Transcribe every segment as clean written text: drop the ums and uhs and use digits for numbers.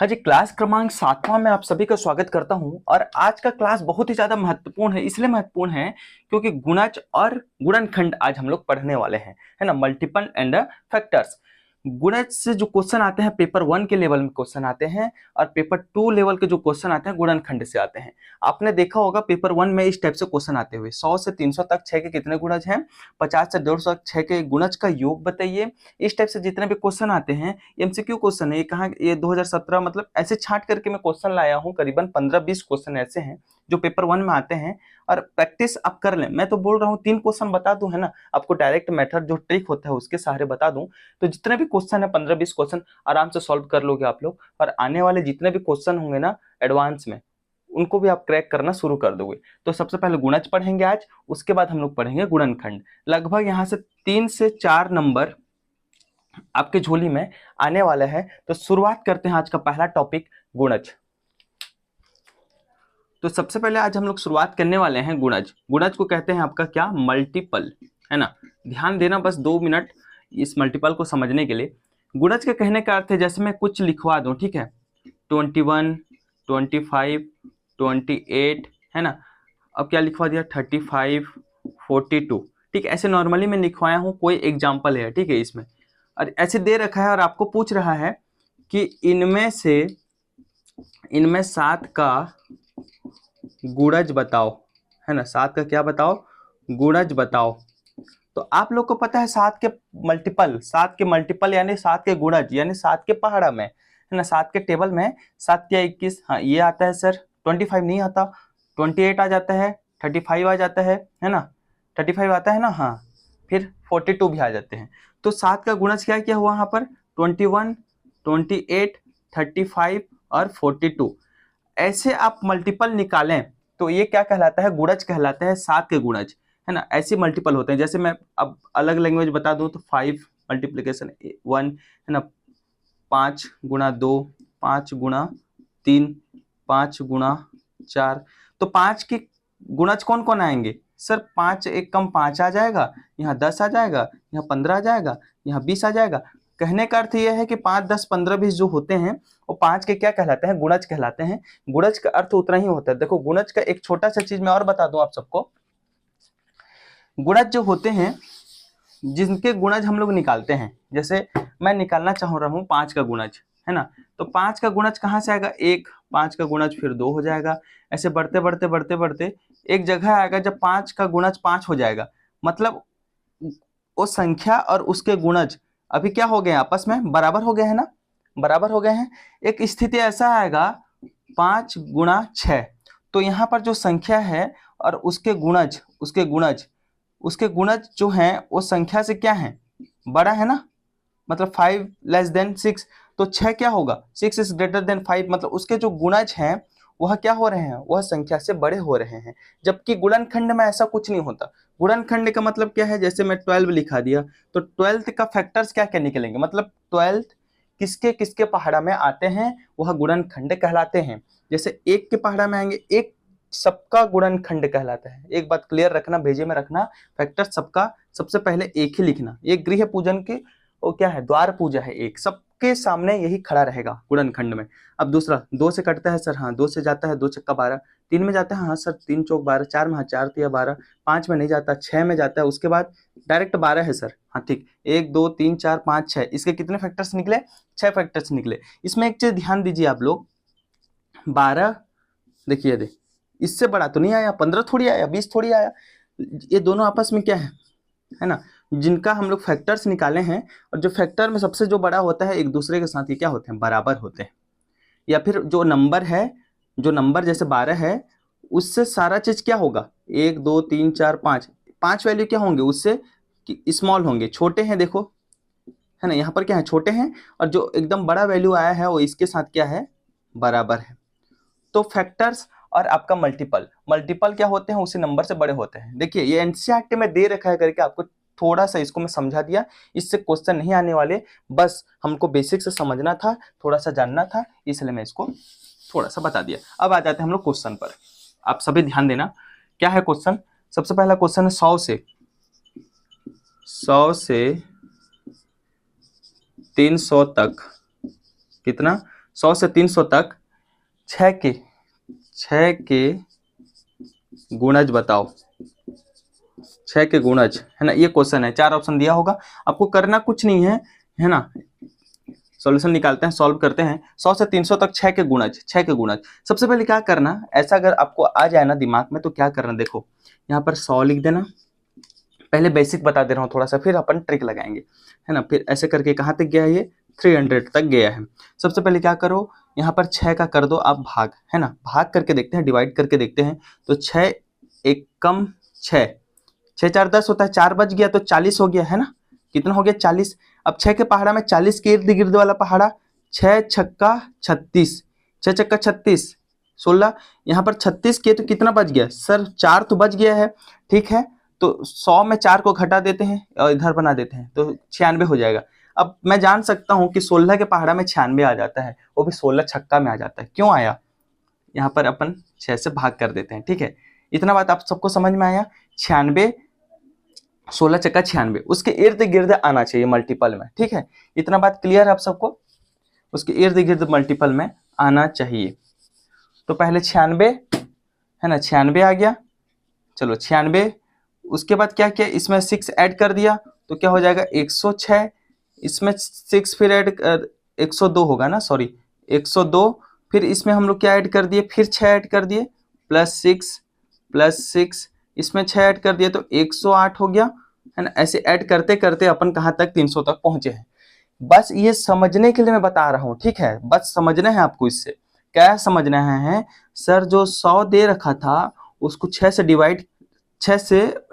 हाँ जी, क्लास क्रमांक 7वां में आप सभी का स्वागत करता हूं। और आज का क्लास बहुत ही ज्यादा महत्वपूर्ण है, इसलिए महत्वपूर्ण है क्योंकि गुणज और गुणनखंड आज हम लोग पढ़ने वाले हैं, है ना। Multiple and factors. गुणज से जो क्वेश्चन आते हैं पेपर 1 के लेवल में क्वेश्चन आते हैं, और पेपर 2 लेवल के जो क्वेश्चन आते हैं गुणनखंड से आते हैं। आपने देखा होगा पेपर 1 में इस टाइप से क्वेश्चन आते हुए 100 से 300 तक 6 के कितने गुणज हैं, 50 से 150 तक 6 के गुणज का योग बताइए। इस टाइप से जितने भी क्वेश्चन आते हैं एमसीक्यू क्वेश्चन है। ये कहाँ, ये 2017 मतलब ऐसे छांट करके मैं क्वेश्चन लाया हूँ। करीबन 15-20 क्वेश्चन ऐसे हैं जो पेपर 1 में आते हैं, और प्रैक्टिस आप कर लें। मैं तो बोल रहा हूँ 3 क्वेश्चन बता दूं, है ना, आपको डायरेक्ट मेथड जो ट्रिक होता है उसके सहारे बता दूं, तो जितने भी क्वेश्चन है 15-20 क्वेश्चन आराम से सॉल्व कर लोगे आप लोग। और आने वाले जितने भी क्वेश्चन होंगे ना एडवांस में, उनको भी आप क्रैक करना शुरू कर दोगे। तो सबसे पहले गुणज पढ़ेंगे आज, उसके बाद हम लोग पढ़ेंगे गुणनखंड। लगभग यहाँ से 3 से 4 नंबर आपके झोली में आने वाला है। तो शुरुआत करते हैं आज का पहला टॉपिक, गुणज। तो सबसे पहले आज हम लोग शुरुआत करने वाले हैं गुणज। गुणज को कहते हैं आपका क्या, मल्टीपल, है ना। ध्यान देना बस 2 मिनट इस मल्टीपल को समझने के लिए। गुणज के कहने का अर्थ है, जैसे मैं कुछ लिखवा दूं, ठीक है, 21, 25, 28, है ना। अब क्या लिखवा दिया, 35, 42, ठीक है। ऐसे नॉर्मली मैं लिखवाया हूं, कोई एग्जाम्पल है, ठीक है, इसमें। और ऐसे दे रखा है और आपको पूछ रहा है कि इनमें 7 का गुणज बताओ, है ना। 7 का क्या बताओ, गुणज बताओ। तो आप लोग को पता है 7 के मल्टीपल यानी 7 के गुणज यानी 7 के पहाड़ा में, है ना। 7 के टेबल में 7 या 21, हाँ ये आता है सर। 25 नहीं आता, 28 आ जाता है, 35 आ जाता है ना। 35 आता है ना, हाँ। फिर 42 भी आ जाते हैं। तो 7 का गुणज क्या क्या हुआ यहाँ पर, 21, 28, 35 और 42। ऐसे आप मल्टीपल निकालें तो ये क्या कहलाता है, गुणज कहलाता है। 7 के गुणज, है ना। ऐसे मल्टीपल होते हैं। जैसे मैं अब अलग लैंग्वेज बता दूं तो 5 मल्टीप्लीकेशन 1, है ना। 5 गुणा 2, 5 गुणा 3, 5 गुणा 4। तो 5 के गुणज कौन कौन आएंगे सर, 5 एक कम 5 आ जाएगा, यहाँ 10 आ जाएगा, यहाँ 15 आ जाएगा, यहाँ 20 आ जाएगा। कहने का अर्थ यह है कि 5, 10, 15, 20 जो होते हैं वो 5 के क्या कहलाते हैं, गुणज कहलाते हैं। गुणज का अर्थ उतना ही होता है। देखो गुणज का एक छोटा सा चीज मैं और बता दूं आप सबको। गुणज जो होते हैं, जिनके गुणज हम लोग निकालते हैं, जैसे मैं निकालना चाह रहा हूँ 5 का गुणज, है ना। तो 5 का गुणज कहाँ से आएगा, 1, 5 का गुणज फिर 2 हो जाएगा। ऐसे बढ़ते बढ़ते बढ़ते बढ़ते एक जगह आएगा जब 5 का गुणज 5 हो जाएगा। मतलब वो संख्या और उसके गुणज अभी क्या हो गए, आपस में बराबर हो गए हैं ना, बराबर हो गए हैं। एक स्थिति ऐसा आएगा 5 गुणा 6, तो यहाँ पर जो संख्या है और उसके गुणज जो हैं वो संख्या से क्या है, बड़ा है ना। मतलब 5 लेस देन 6, तो 6 क्या होगा, 6 इज ग्रेटर देन 5। मतलब उसके जो गुणज हैं वह क्या हो रहे हैं, वह संख्या से बड़े हो रहे हैं। जबकि गुणनखंड में ऐसा कुछ नहीं होता। गुणनखंड का मतलब क्या है, जैसे मैं 12 लिखा दिया तो 12 का फैक्टर्स क्या क्या निकलेंगे, मतलब 12 किसके किसके पहाड़ा में आते हैं, वह गुणनखंड कहलाते हैं। जैसे 1 के पहाड़ा में आएंगे, 1 सबका गुणनखंड कहलाता है। एक बात क्लियर रखना, भेजे में रखना, फैक्टर सबका सबसे पहले एक ही लिखना। ये गृह पूजन की वो क्या है, द्वार पूजा है। एक सबके सामने यही खड़ा रहेगा गुणनखंड में। अब दूसरा 2 से कटता है सर, हाँ 2 से जाता है, 2 छक्का 12, 3 में जाता है, हाँ सर 3 चौक 12, 4 में, हाँ 4 तिया 12, 5 में नहीं जाता, 6 में जाता है, उसके बाद डायरेक्ट 12 है सर, हाँ ठीक। 1 2 3 4 5 6, इसके कितने फैक्टर्स निकले, 6 फैक्टर्स निकले। इसमें एक चीज ध्यान दीजिए आप लोग, 12 देखिए इससे बड़ा तो नहीं आया, 15 थोड़ी आया, 20 थोड़ी आया। ये दोनों आपस में क्या है ना, जिनका हम लोग फैक्टर्स निकाले हैं। और जो फैक्टर में सबसे जो बड़ा होता है, एक दूसरे के साथ ये क्या होते हैं, बराबर होते हैं। या फिर जो नंबर है, जो नंबर जैसे 12 है, उससे सारा चीज क्या होगा, 1 2 3 4 5, 5 वैल्यू क्या होंगे उससे स्मॉल होंगे, छोटे हैं। देखो है ना, यहाँ पर क्या है, छोटे हैं। और जो एकदम बड़ा वैल्यू आया है वो इसके साथ क्या है, बराबर है। तो फैक्टर्स और आपका मल्टीपल क्या होते हैं, उसी नंबर से बड़े होते हैं। देखिए ये एनसीईआरटी में दे रखा है करके, आपको थोड़ा सा इसको मैं समझा दिया। इससे क्वेश्चन नहीं आने वाले, बस हमको बेसिक से समझना था, थोड़ा सा जानना था, इसलिए मैं इसको थोड़ा सा बता दिया। अब आ जाते हैं हम लोग क्वेश्चन पर। आप सभी ध्यान देना, क्या है क्वेश्चन। सबसे पहला क्वेश्चन है 100 से 300 तक कितना, 100 से 300 तक 6 के गुणज बताओ। 6 के गुणज, है ना, ये क्वेश्चन है। 4 ऑप्शन दिया होगा, आपको करना कुछ नहीं है ना। सॉल्यूशन निकालते हैं, सॉल्व करते हैं। 100 से 300 तक 6 के गुणज, 6 के गुणज। सबसे पहले क्या करना, ऐसा अगर आपको आ जाए ना दिमाग में तो क्या करना, देखो यहाँ पर 100 लिख देना। पहले बेसिक बता दे रहा हूँ थोड़ा सा, फिर अपन ट्रिक लगाएंगे, है ना। फिर ऐसे करके कहाँ तक गया, ये 300 तक गया है। सबसे पहले क्या करो, यहाँ पर 6 का कर दो आप भाग, है ना। भाग करके देखते हैं, डिवाइड करके देखते हैं। तो 6 एक कम 6, 6 4 10 होता है, 4 बच गया तो 40 हो गया, है ना। कितना हो गया, 40। अब 6 के पहाड़ा में 40 के इर्द गिर्द वाला पहाड़ा, 6 छक्का 36, 6 छक्का 36, 16, यहाँ पर 36 किए तो कितना बच गया सर, 4 तो बच गया है, ठीक है। तो 100 में 4 को घटा देते हैं और इधर बना देते हैं तो 96 हो जाएगा। अब मैं जान सकता हूं कि 16 के पहाड़ा में 96 आ जाता है, वो भी 16 छक्का में आ जाता है। क्यों आया, यहाँ पर अपन 6 से भाग कर देते हैं, ठीक है। इतना बात आप सबको समझ में आया। 96, 16 छक्का 96, उसके इर्द गिर्द आना चाहिए मल्टीपल में, ठीक है। इतना बात क्लियर है आप सबको, उसके इर्द गिर्द मल्टीपल में आना चाहिए। तो पहले 96, है ना, 96 आ गया, चलो 96। उसके बाद क्या किया, इसमें 6 ऐड कर दिया तो क्या हो जाएगा 106, इसमें 6 फिर ऐड 102 होगा ना, सॉरी 102। फिर इसमें हम लोग क्या ऐड कर दिए, फिर 6 ऐड कर दिए, +6 इसमें 6 ऐड कर दिए तो 108 हो गया, है ना। ऐसे ऐड करते करते अपन कहाँ तक, 300 तक पहुंचे हैं। बस ये समझने के लिए मैं बता रहा हूँ, ठीक है। बस समझना है आपको, इससे क्या समझना है सर, जो 100 दे रखा था उसको 6 से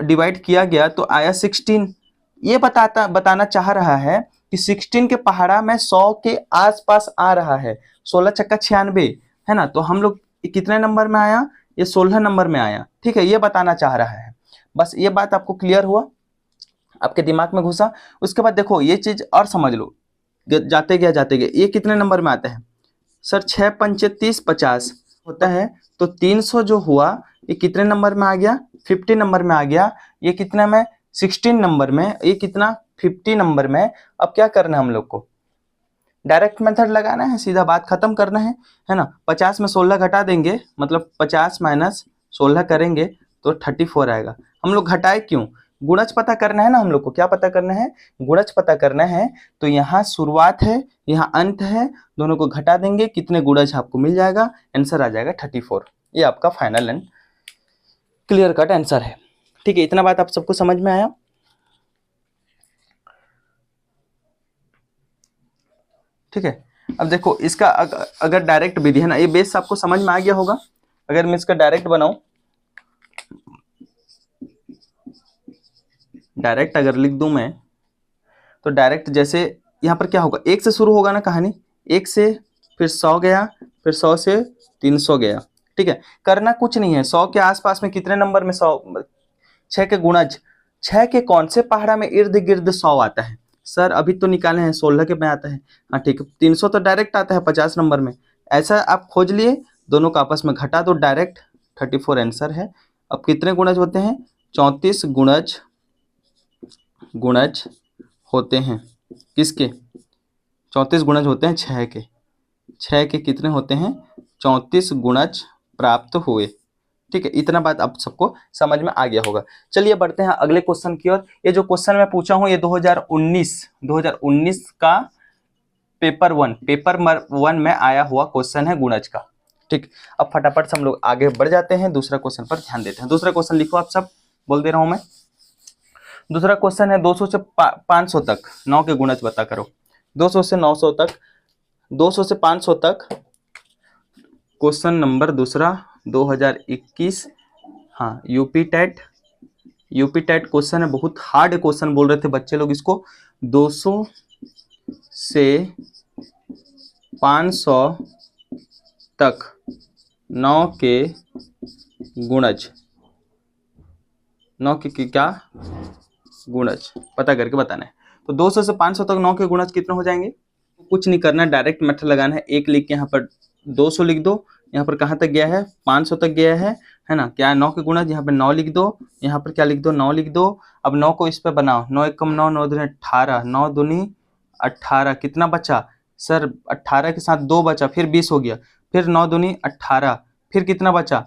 डिवाइड किया गया तो आया 16। ये बताना चाह रहा है कि 16 के पहाड़ा में 100 के आसपास आ रहा है। 16 छक्का 96, है ना। तो हम लोग कितने नंबर में आया, ये 16 नंबर में आया, ठीक है। ये बताना चाह रहा है, बस ये बात आपको क्लियर हुआ, आपके दिमाग में घुसा। उसके बाद देखो ये चीज और समझ लो, जाते गया ये कितने नंबर में आता है सर, 6 पंचे 30 50 होता है। तो 300 जो हुआ ये कितने नंबर में आ गया, 50 नंबर में आ गया। ये कितना में, 16 नंबर में, ये कितना 50 नंबर में। अब क्या करना है हम लोग को, डायरेक्ट मेथड लगाना है, सीधा बात खत्म करना है ना। 50 में 16 घटा देंगे, मतलब 50 माइनस 16 करेंगे तो 34 आएगा। हम लोग घटाए क्यों, गुणज पता करना है ना हम लोग को। क्या पता करना है, गुणज पता करना है। तो यहाँ शुरुआत है, यहाँ अंत है, दोनों को घटा देंगे, कितने गुणज आपको मिल जाएगा, आंसर आ जाएगा 34। ये आपका final and clear cut answer है, ठीक है। इतना बात आप सबको समझ में आया, ठीक है। अब देखो इसका अगर डायरेक्ट विधि है ना, ये बेस आपको समझ में आ गया होगा। अगर मैं इसका डायरेक्ट बनाऊं, डायरेक्ट अगर लिख दूं मैं, तो डायरेक्ट जैसे यहाँ पर क्या होगा, 1 से शुरू होगा ना कहानी, 1 से, फिर 100 गया, फिर 100 से 300 गया, ठीक है। करना कुछ नहीं है, 100 के आसपास में कितने नंबर में 100, 6 के गुणज, 6 के कौन से पहाड़ा में इर्द गिर्द 100 आता है सर, अभी तो निकाले हैं 16 के में आता है, हाँ ठीक है। 300 तो डायरेक्ट आता है 50 नंबर में, ऐसा आप खोज लिए, दोनों का आपस में घटा दो, डायरेक्ट 34 आंसर है। अब कितने गुणज होते हैं, 34 गुणज होते हैं, किसके, 34 गुणज होते हैं 6 के, 6 के कितने होते हैं, 34 गुणज प्राप्त हुए, ठीक है। इतना बात आप सबको समझ में आ गया होगा। चलिए बढ़ते हैं अगले क्वेश्चन की ओर। ये जो क्वेश्चन मैं पूछा हूं ये 2019 का पेपर 1 में आया हुआ क्वेश्चन है गुणज का, ठीक। अब फटाफट से हम लोग आगे बढ़ जाते हैं, दूसरा क्वेश्चन पर ध्यान देते हैं। दूसरा क्वेश्चन लिखो आप सब, बोल दे रहा हूं मैं। दूसरा क्वेश्चन है 200 से 500 तक 9 के गुणज बता करो। 200 से 900 तक, 200 से 500 तक, क्वेश्चन नंबर दूसरा 2021, हाँ यूपी टेट क्वेश्चन है, बहुत हार्ड क्वेश्चन बोल रहे थे बच्चे लोग इसको। 200 से 500 तक 9 के गुणज, 9 के क्या गुणज पता करके बताना है। तो 200 से 500 तक 9 के गुणज कितने हो जाएंगे, कुछ नहीं करना, डायरेक्ट मेथड लगाना है। एक लिख के यहाँ पर 200 लिख दो, यहाँ पर कहाँ तक गया है, 500 तक गया है ना। क्या है 9 के गुणज, यहाँ पे 9 लिख दो, यहाँ पर क्या लिख दो, 9 लिख दो। अब 9 को इस पे बनाओ, 9 एकम 9, 9 दूनी 18, 9 दूनी 18, कितना बचा सर 18 के साथ 2 बचा, फिर 20 हो गया, फिर 9 दूनी 18, फिर कितना बचा,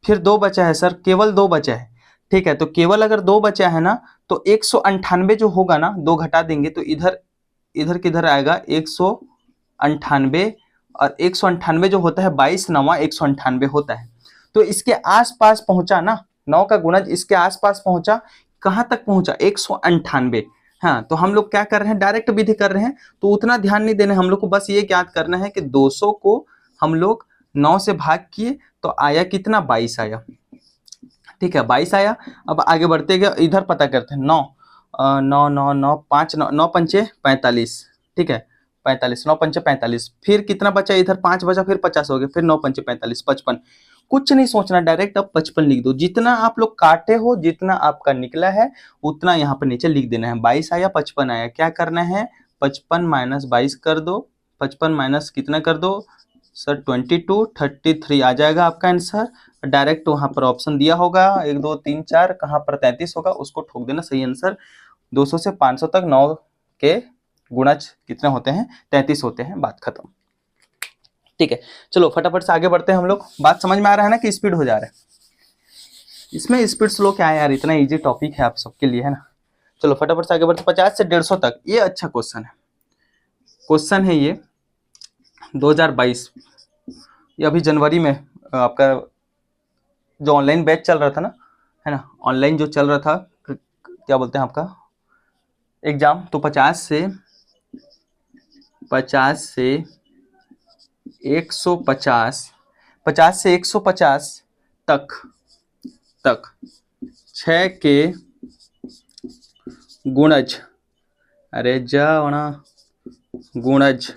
फिर 2 बचा है सर, केवल 2 बचा है। ठीक है, तो केवल अगर 2 बचा है ना तो 198 जो होगा ना, 2 घटा देंगे तो इधर इधर किधर आएगा 198, और 198 जो होता है 22 9 198 होता है। तो इसके आसपास पहुंचा ना, 9 का गुणज इसके आसपास पहुंचा, कहां तक पहुंचा 198। हाँ, तो हम लोग क्या कर रहे हैं, डायरेक्ट विधि कर रहे हैं, तो उतना ध्यान नहीं देना हम लोग को, बस ये याद करना है कि 200 को हम लोग 9 से भाग किए तो आया कितना, 22 आया। ठीक है, 22 आया। अब आगे बढ़ते गए, इधर पता करते हैं, 9 9 9 9 5 9 9 पंचे 45। ठीक है, 45, 9 पंचे 45, फिर कितना बचा, इधर 5 बचा, फिर 50 हो गया, फिर 9 पंचे 45, 55। कुछ नहीं सोचना, डायरेक्ट अब 55 लिख दो। जितना आप लोग काटे हो, जितना आपका निकला है उतना यहाँ पर नीचे लिख देना है। 22 आया, 55 आया, क्या करना है, 55 माइनस 22 कर दो, 55 माइनस कितना कर दो सर 22, 33 आ जाएगा आपका आंसर। डायरेक्ट वहां पर ऑप्शन दिया होगा 1 2 3 4, कहां पर 33 होगा उसको ठोक देना, सही आंसर। 200 से 500 तक 9 के गुणज कितने होते हैं, 33 होते हैं, बात खत्म। ठीक है, चलो फटाफट से आगे बढ़ते हैं हम लोग। बात समझ में आ रहा है ना कि स्पीड हो जा रहा है, इसमें स्पीड स्लो क्या है यार, इतना इजी टॉपिक है आप सबके लिए, है ना। चलो फटाफट से आगे बढ़ते, 50 से 150 तक, ये अच्छा क्वेश्चन है, क्वेश्चन है ये 2022, ये अभी जनवरी में आपका जो ऑनलाइन बैच चल रहा था ना, है ना, ऑनलाइन जो चल रहा था, क्या बोलते हैं आपका एग्जाम, तो 50 से 150, 50 से 150 तक 6 के गुणज, अरे जाना गुणज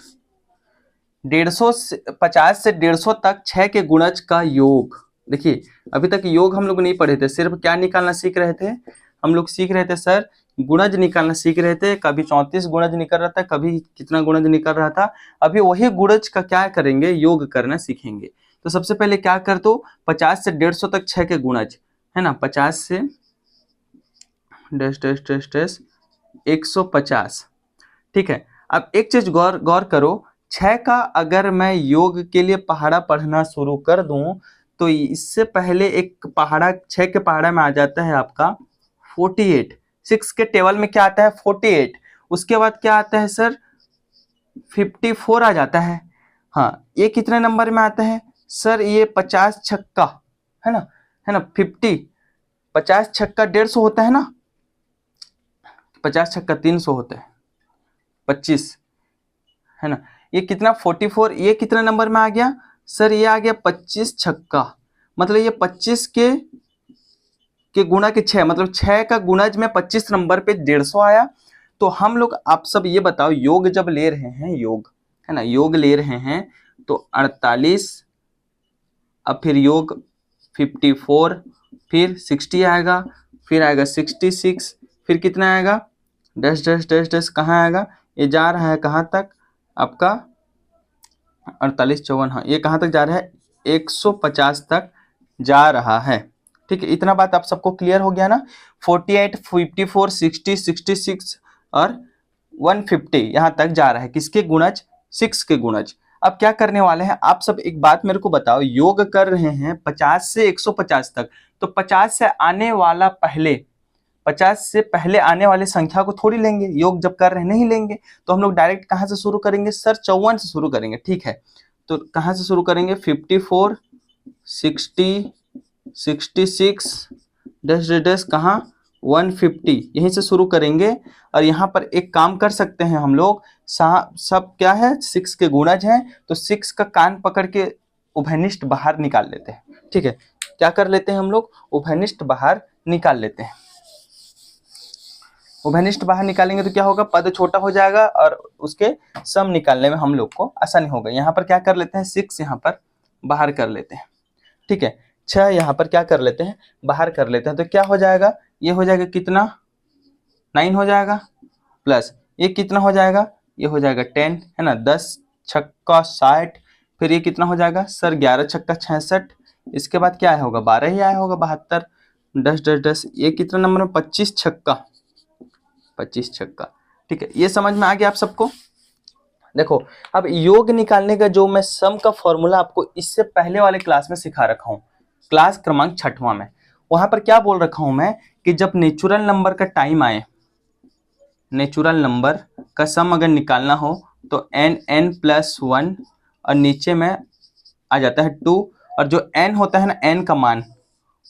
150 से 50 से 150 तक 6 के गुणज का योग। देखिए अभी तक योग हम लोग नहीं पढ़े थे, सिर्फ क्या निकालना सीख रहे थे, हम लोग सीख रहे थे सर गुणज निकालना सीख रहे थे। कभी 34 गुणज निकल रहा था, कभी कितना गुणज निकल रहा था। अभी वही गुणज का क्या करेंगे, योग करना सीखेंगे। तो सबसे पहले क्या कर दो, 50 से 150 तक 6 के गुणज, है ना, 50 से डैश डैश डैश डैश 150। ठीक है, अब एक चीज गौर करो, 6 का अगर मैं योग के लिए पहाड़ा पढ़ना शुरू कर दूं तो इससे पहले एक पहाड़ा 6 के पहाड़ा में आ जाता है आपका 48, 6 के टेबल में क्या आता है 48, उसके बाद क्या आता है सर 54 आ जाता है। हाँ, ये कितने नंबर में आता है सर, ये 50 छक्का, है ना, 50 छक्का 150 होता है ना, 50 छक्का 300 होता है, 25, है ना, ये कितना 44, ये कितने नंबर में आ गया सर, ये आ गया 25 छक्का, मतलब ये 25 के गुणा के 6, मतलब 6 का गुणज में 25 नंबर पे 150 आया। तो हम लोग आप सब ये बताओ, योग जब ले रहे हैं, योग है ना, योग ले रहे हैं तो 48, अब फिर योग 54, फिर 60 आएगा, फिर आएगा 66, फिर कितना आएगा डैश डैश डैश डैश, कहाँ आएगा, ये जा रहा है कहाँ तक आपका 48 54, हाँ ये कहाँ तक जा रहा है 150 तक जा रहा है। ठीक है, इतना बात आप सबको क्लियर हो गया ना। 48 54 60 66 और 150 यहाँ तक जा रहा है, किसके गुणज, 6 के गुणज। अब क्या करने वाले हैं आप सब, एक बात मेरे को बताओ, योग कर रहे हैं 50 से 150 तक, तो 50 से आने वाला पहले, 50 से पहले आने वाले संख्या को थोड़ी लेंगे, योग जब कर रहे हैं नहीं लेंगे, तो हम लोग डायरेक्ट कहां से शुरू करेंगे सर, 54 से शुरू करेंगे। ठीक है, तो कहां से शुरू करेंगे 54 60 66 डैश डैश कहां 150, यहीं से शुरू करेंगे। और यहाँ पर एक काम कर सकते हैं हम लोग, सब क्या है 6 के गुणज हैं, तो 6 का कान पकड़ के उभयनिष्ठ बाहर निकाल लेते हैं। ठीक है, क्या कर लेते हैं हम लोग, उभयनिष्ठ बाहर निकाल लेते हैं। उभयनिष्ठ बाहर निकालेंगे तो क्या होगा, पद छोटा हो जाएगा और उसके सम निकालने में हम लोग को आसानी होगा। यहाँ पर क्या कर लेते हैं 6 यहाँ पर बाहर कर लेते हैं। ठीक है, 6 यहाँ पर क्या कर लेते हैं, बाहर कर लेते हैं, तो क्या हो जाएगा, ये हो जाएगा कितना 9 हो जाएगा, प्लस ये कितना हो जाएगा, ये हो जाएगा 10, है ना, 10 छक्का 60, फिर ये कितना हो जाएगा सर 11 छक्का 66, इसके बाद क्या आया होगा 12 ही आया होगा 72, 10 10 10, ये कितना नंबर में 25 छक्का। ठीक है, ये समझ में आ गया आप सबको। देखो अब योग निकालने का जो मैं सम का फॉर्मूला आपको इससे पहले वाले क्लास में सिखा रखा हूँ, क्लास क्रमांक 6वां में। वहां पर क्या बोल रखा हूं मैं कि जब नेचुरल नंबर का टाइम आए, नेचुरल नंबर का सम अगर निकालना हो तो n+1 और नीचे में आ जाता है 2, और जो n होता है ना, n का मान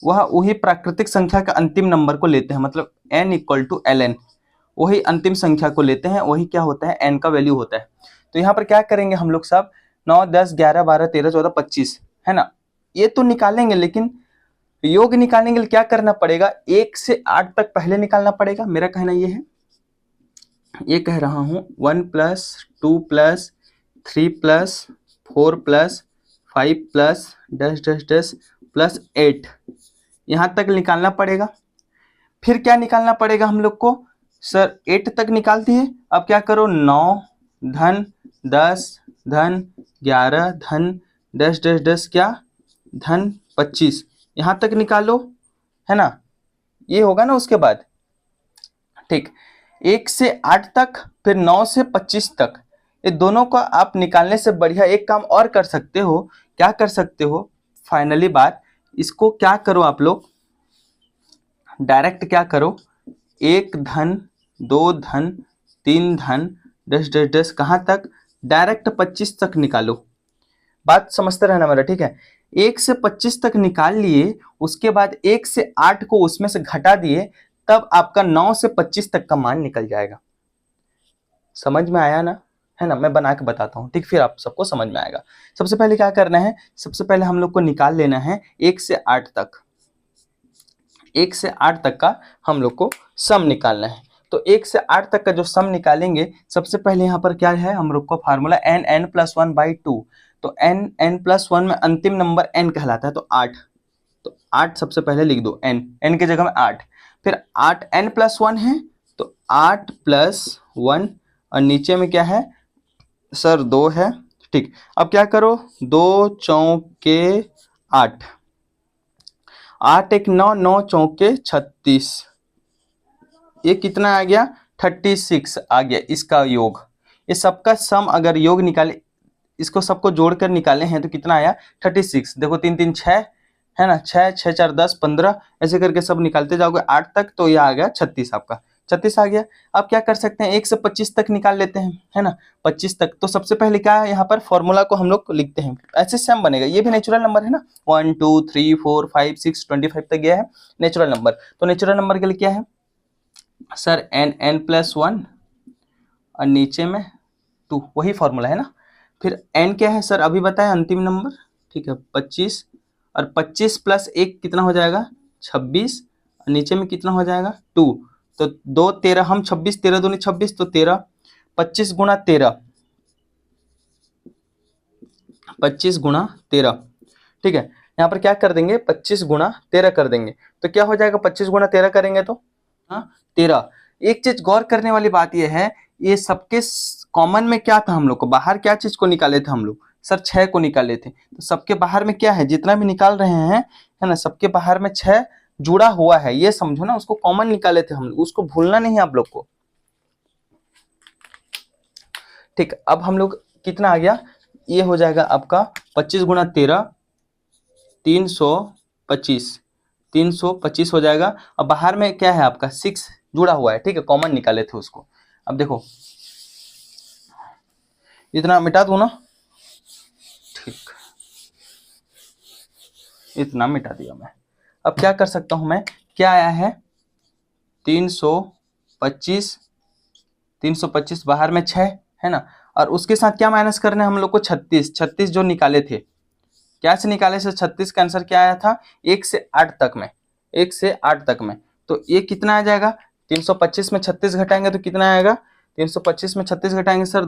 वह वही प्राकृतिक संख्या का अंतिम नंबर को लेते हैं, मतलब n = ln, वही अंतिम संख्या को लेते हैं, वही क्या होता है, n का वैल्यू होता है। तो यहाँ पर क्या करेंगे हम लोग सब 9, 10, 11, 12, 13, 14, 25 है ना, ये तो निकालेंगे, लेकिन योग निकालने के लिए क्या करना पड़ेगा, 1 से 8 तक पहले निकालना पड़ेगा। मेरा कहना ये है, ये कह रहा हूं 1 + 2 + 3 + 4 + 5 + 8 यहां तक निकालना पड़ेगा। फिर क्या निकालना पड़ेगा हम लोग को, सर 8 तक निकाल दिए, अब क्या करो 9 धन 10 धन 11 धन 10 क्या धन 25 यहां तक निकालो, है ना, ये होगा ना। उसके बाद ठीक 1 से 8 तक, फिर 9 से 25 तक, ये दोनों का आप निकालने से बढ़िया एक काम और कर सकते हो। क्या कर सकते हो, फाइनली बात, इसको क्या करो आप लोग, डायरेक्ट क्या करो, 1 धन 2 धन 3 धन 10 कहां तक, डायरेक्ट 25 तक निकालो। बात समझते रहना मेरा, ठीक है। 1 से 25 तक निकाल लिए, उसके बाद 1 से 8 को उसमें से घटा दिए, तब आपका 9 से 25 तक का मान निकल जाएगा। समझ में आया ना, है ना, मैं बना के बताता हूँ, ठीक, फिर आप सबको समझ में आएगा। सबसे पहले क्या करना है, सबसे पहले हम लोग को निकाल लेना है 1 से 8 तक, 1 से 8 तक का हम लोग को सम निकालना है। तो 1 से 8 तक का जो सम निकालेंगे, सबसे पहले यहाँ पर क्या है हम लोग को फार्मूला n+1/2, तो n+1 में अंतिम नंबर n कहलाता है, तो 8, तो 8 सबसे पहले लिख दो, n की जगह में 8, फिर 8 n+1 है तो 8 + 1, और नीचे में क्या है सर 2 है, ठीक। अब क्या करो, 2 चौके 8, 8 1 9, 9 चौके 36, ये कितना आ गया 36 आ गया इसका योग। ये सबका सम अगर योग निकाले, इसको सबको जोड़कर निकाले हैं तो कितना आया 36। देखो 3 3 6 है ना, 6 6 4 10 15 ऐसे करके सब निकालते जाओगे 8 तक, तो ये आ गया 36, आपका 36 आ गया। अब क्या कर सकते हैं, 1 से 25 तक निकाल लेते हैं, है ना, 25 तक। तो सबसे पहले क्या है, यहाँ पर फॉर्मूला को हम लोग लिखते हैं, ऐसे सम बनेगा, ये भी नेचुरल नंबर है ना, 1 2 3 4 5 6 25 तक गया है नेचुरल नंबर। तो नेचुरल नंबर के लिए क्या है सर, n+1 और नीचे में 2, वही फॉर्मूला है ना। फिर n क्या है सर, अभी बताएं अंतिम नंबर, ठीक है 25, और 25 + 1 कितना हो जाएगा 26, और नीचे में कितना हो जाएगा 2, तो 2 13, हम 26, 13 दूनी 26, तो 13, 25 गुणा 13, 25 गुणा 13, ठीक है। यहाँ पर क्या कर देंगे 25 गुणा 13 कर देंगे, तो क्या हो जाएगा 25 गुणा 13 करेंगे तो 13। एक चीज गौर करने वाली बात यह है, ये सबके कॉमन में क्या था, हम लोग को बाहर क्या चीज को निकाले थे हम लोग, सर 6 को निकाले थे। तो सबके बाहर में क्या है, जितना भी निकाल रहे हैं, है ना, सबके बाहर में 6 जुड़ा हुआ है, ये समझो ना, उसको कॉमन निकाले थे हम लोग, उसको भूलना नहीं है आप लोग को, ठीक। अब हम लोग कितना आ गया, ये हो जाएगा आपका 25 गुणा 13 325, 325 हो जाएगा। अब बाहर में क्या है आपका 6 जुड़ा हुआ है, ठीक है, कॉमन निकाले थे उसको। अब देखो इतना मिटा दूं ना, ठीक, इतना मिटा दिया मैं। अब क्या कर सकता हूं मैं, क्या आया है 325, 325 बाहर में 6 है ना, और उसके साथ क्या माइनस करना है हम लोग को 36, 36 जो निकाले थे, क्या से निकाले से 36 का आंसर क्या आया था 1 से 8 तक में, 1 से 8 तक में, तो ये कितना आ जाएगा 325 में 36 घटाएंगे तो कितना आएगा, 325 में 36 घटाएंगे सर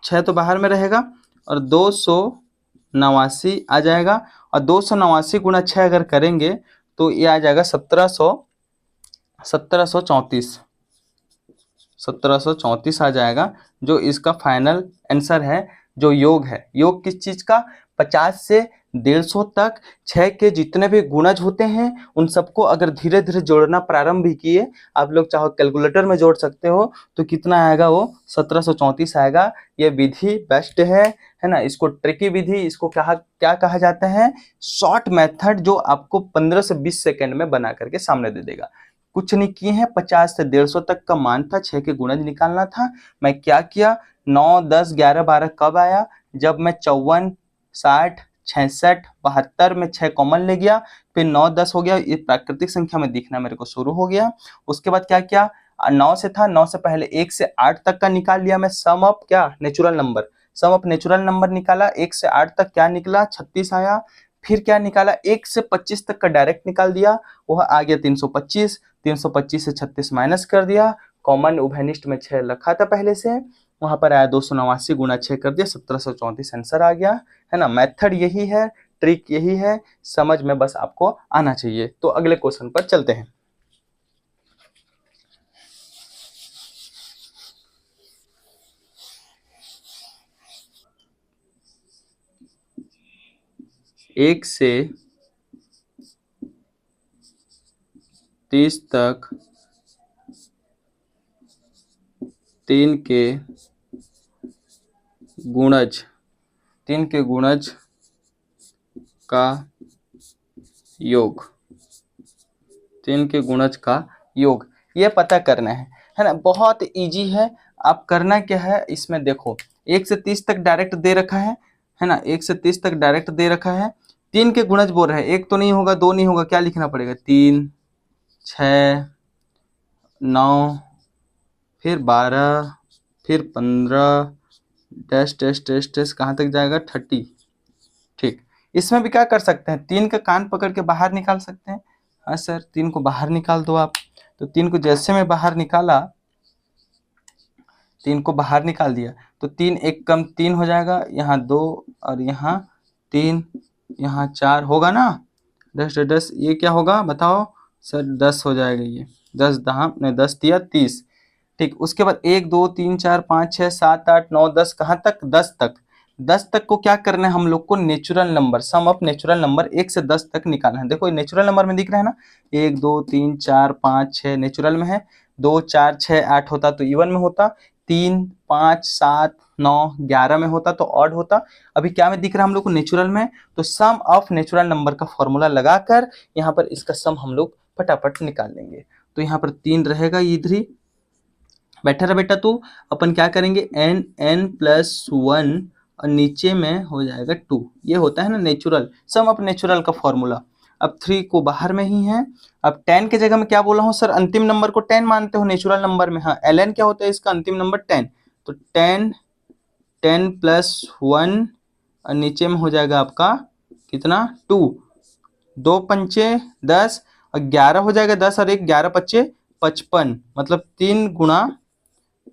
6 तो बाहर में रहेगा, और 289 आ जाएगा, और 289 गुणा 6 अगर करेंगे तो ये आ जाएगा 1734 आ जाएगा, जो इसका फाइनल आंसर है। जो योग है, योग किस चीज का, 50 से 150 तक 6 के जितने भी गुणज होते हैं उन सबको अगर धीरे धीरे जोड़ना प्रारंभ भी किए, आप लोग चाहो कैलकुलेटर में जोड़ सकते हो, तो कितना आएगा वो 1734 आएगा। ये विधि बेस्ट है ना। इसको ट्रिकी विधि, इसको क्या कहा जाता है, शॉर्ट मेथड, जो आपको 15 से 20 सेकेंड में बना करके सामने दे देगा। कुछ नहीं किए हैं, 50 से 150 तक का मान था, 6 के गुणज निकालना था। मैं क्या किया, 9, 10, 11, 12 कब आया, जब मैं 54, 60, 66, 72 में 6 कॉमन ले गया, फिर 9, 10 हो गया, ये प्राकृतिक संख्या में दिखना मेरे को शुरू हो गया। उसके बाद क्या किया, 9 से था, 9 से पहले 1 से 8 तक का निकाल लिया मैं, सम ऑफ क्या, natural number, sum of natural number निकाला। 1 से 8 तक क्या निकला, 36 आया। फिर क्या निकाला, 1 से 25 तक का डायरेक्ट निकाल दिया, वह आ गया 325। 325 से 36 माइनस कर दिया, कॉमन उभयनिष्ठ में 6 रखा था पहले से, वहां पर आया 289 गुना 6 कर दिया, 1734 आंसर आ गया, है ना। मेथड यही है, ट्रिक यही है, समझ में बस आपको आना चाहिए। तो अगले क्वेश्चन पर चलते हैं। एक से 30 तक 3 के गुणज का योग, 3 के गुणज का योग, ये पता करना है ना। बहुत इजी है। आप करना क्या है इसमें, देखो 1 से 30 तक डायरेक्ट दे रखा है ना, 1 से 30 तक डायरेक्ट दे रखा है। 3 के गुणज बोल रहे हैं, 1 तो नहीं होगा, 2 नहीं होगा, क्या लिखना पड़ेगा, 3, 6, 9, फिर 12, फिर 15, डैश डैश डैश डैश कहाँ तक जाएगा, 30। ठीक, इसमें भी क्या कर सकते हैं, 3 का कान पकड़ के बाहर निकाल सकते हैं। हाँ सर, 3 को बाहर निकाल दो आप। तो 3 को जैसे मैं बाहर निकाला, 3 को बाहर निकाल दिया, तो 3 एक कम 3 हो जाएगा, यहाँ 2 और यहाँ 3, यहाँ 4 होगा ना, 10 10, ये क्या होगा बताओ सर, 10 हो जाएगा ये, 10 दहा नहीं 10 दिया 30। ठीक, उसके बाद 1 2 3 4 5 6 7 8 9 10, कहाँ तक, 10 तक। 10 तक को क्या करना है हम लोग को, natural number, sum of natural number 1 से 10 तक निकालना है। देखो नेचुरल नंबर में दिख रहा है ना, 1 2 3 4 5 6 नेचुरल में है, 2 4 6 8 होता तो इवन में होता, 3 5 7 9 11 में होता तो ऑड होता। अभी क्या में दिख रहा है हम लोग को, नेचुरल में, तो सम ऑफ नेचुरल नंबर का फॉर्मूला लगाकर यहाँ पर इसका सम हम लोग फटाफट निकाल लेंगे। तो यहाँ पर 3 रहेगा, इधर ही बैठा रहा बेटा तू। अपन क्या करेंगे, n प्लस 1 और नीचे में हो जाएगा 2, ये होता है ना नेचुरल, सम ऑफ नेचुरल का फॉर्मूला। अब 3 को बाहर में ही है। अब 10 के जगह में क्या बोला हूँ सर, अंतिम नंबर को 10 मानते हो नेचुरल नंबर में, हाँ ln क्या होता है इसका अंतिम नंबर 10, तो 10 प्लस 1 और नीचे में हो जाएगा आपका कितना, 2, 2 पंचे 10 और 11 हो जाएगा, 10 और 1 11 पच्चे 55, मतलब 3 गुणा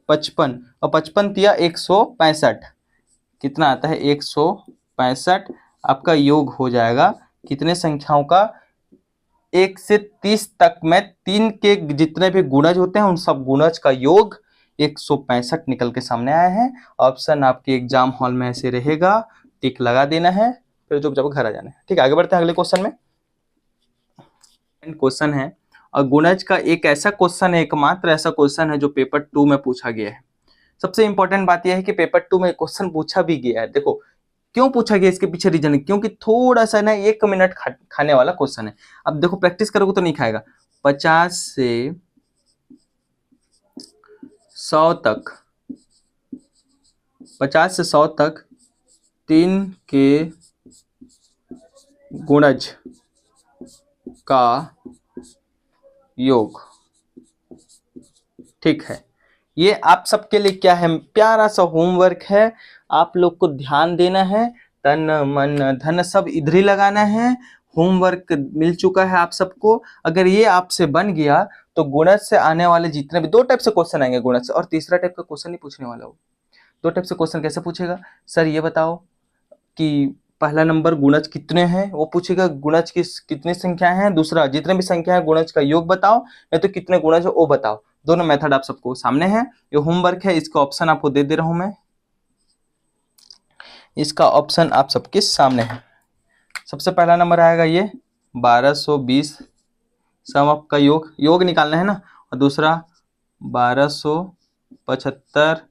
55 और 55 दिया 165, कितना आता है 165। आपका योग हो जाएगा कितने संख्याओं का, 1 से 30 तक में 3 के जितने भी गुणज होते हैं उन सब गुणज का योग 165 निकल के सामने आया है। ऑप्शन आपके एग्जाम हॉल में ऐसे रहेगा, टिक लगा देना है, फिर चुपचाप घर आ जाना है। ठीक है, आगे बढ़ते हैं अगले क्वेश्चन में। क्वेश्चन है, और गुणज का एक ऐसा क्वेश्चन है, एकमात्र ऐसा क्वेश्चन है जो पेपर 2 में पूछा गया है। सबसे इंपॉर्टेंट बात यह है कि पेपर 2 में क्वेश्चन पूछा भी गया है। देखो क्यों पूछा गया, इसके पीछे रीजन है, क्योंकि थोड़ा सा ना 1 मिनट खाने वाला क्वेश्चन है। अब देखो प्रैक्टिस करोगे तो नहीं खाएगा। 50 से 100 तक, 50 से 100 तक 3 के गुणज का योग, ठीक है। ये आप सबके लिए क्या है, प्यारा सा होमवर्क है, आप लोग को ध्यान देना है, तन मन धन सब इधर ही लगाना है। होमवर्क मिल चुका है आप सबको। अगर ये आपसे बन गया तो गुणज से आने वाले जितने भी 2 टाइप से क्वेश्चन आएंगे गुणज से, और तीसरा टाइप का क्वेश्चन नहीं पूछने वाला हो। 2 टाइप से क्वेश्चन कैसे पूछेगा सर, ये बताओ कि पहला नंबर गुणज कितने हैं वो पूछेगा, गुणज की कितनी संख्या है, दूसरा जितने भी संख्या है गुणज का योग बताओ, नहीं तो कितने गुणज है वो बताओ। दोनों मेथड आप सबको सामने है, ये होमवर्क है, इसका ऑप्शन आपको दे रहा हूं मैं, इसका ऑप्शन आप सबके सामने है। सबसे पहला नंबर आएगा ये 1220 सम अप का योग निकालना है ना, और दूसरा 1275,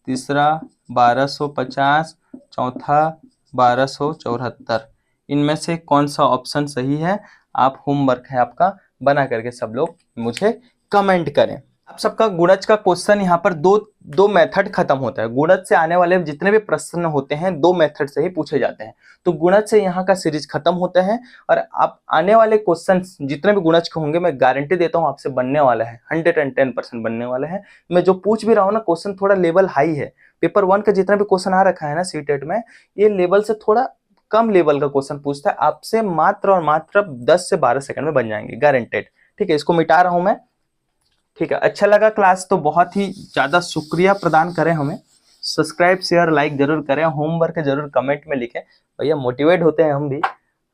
तीसरा 1250, चौथा 1274। इनमें से कौन सा ऑप्शन सही है? आप होमवर्क है आपका, बना करके सब लोग मुझे कमेंट करें। आप सबका गुणज का क्वेश्चन यहाँ पर दो मेथड खत्म होता है। गुणज से आने वाले जितने भी प्रश्न होते हैं 2 मेथड से ही पूछे जाते हैं। तो गुणज से यहाँ का सीरीज खत्म होता है, और आप आने वाले क्वेश्चन जितने भी गुणज के होंगे, मैं गारंटी देता हूँ आपसे बनने वाला है, 110% बनने वाला है। मैं जो पूछ भी रहा हूँ ना, क्वेश्चन थोड़ा लेवल हाई है। पेपर 1 का जितना भी क्वेश्चन आ रखा है ना सीटेट में, ये लेवल से थोड़ा कम लेवल का क्वेश्चन पूछता है आपसे, मात्र और मात्र 10 से 12 सेकंड में बन जाएंगे, गारंटेड। ठीक है, इसको मिटा रहा हूं मैं। ठीक है, अच्छा लगा क्लास तो बहुत ही ज्यादा शुक्रिया प्रदान करें हमें। सब्सक्राइब शेयर लाइक जरूर करें, होमवर्क जरूर कमेंट में लिखें, भैया मोटिवेट होते हैं हम भी।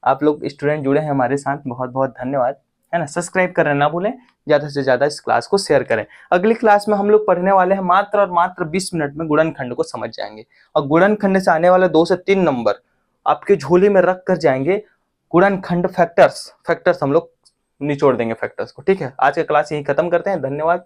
आप लोग स्टूडेंट जुड़े हैं हमारे साथ, बहुत बहुत धन्यवाद, है ना। सब्सक्राइब करना ना भूलें, ज्यादा से ज्यादा इस क्लास को शेयर करें। अगली क्लास में हम लोग पढ़ने वाले हैं, मात्र और मात्र 20 मिनट में गुणनखंड को समझ जाएंगे, और गुणनखंड से आने वाले 2 से 3 नंबर आपके झोली में रख कर जाएंगे। गुणनखंड फैक्टर्स हम लोग निचोड़ देंगे फैक्टर्स को। ठीक है, आज का क्लास यही खत्म करते हैं, धन्यवाद।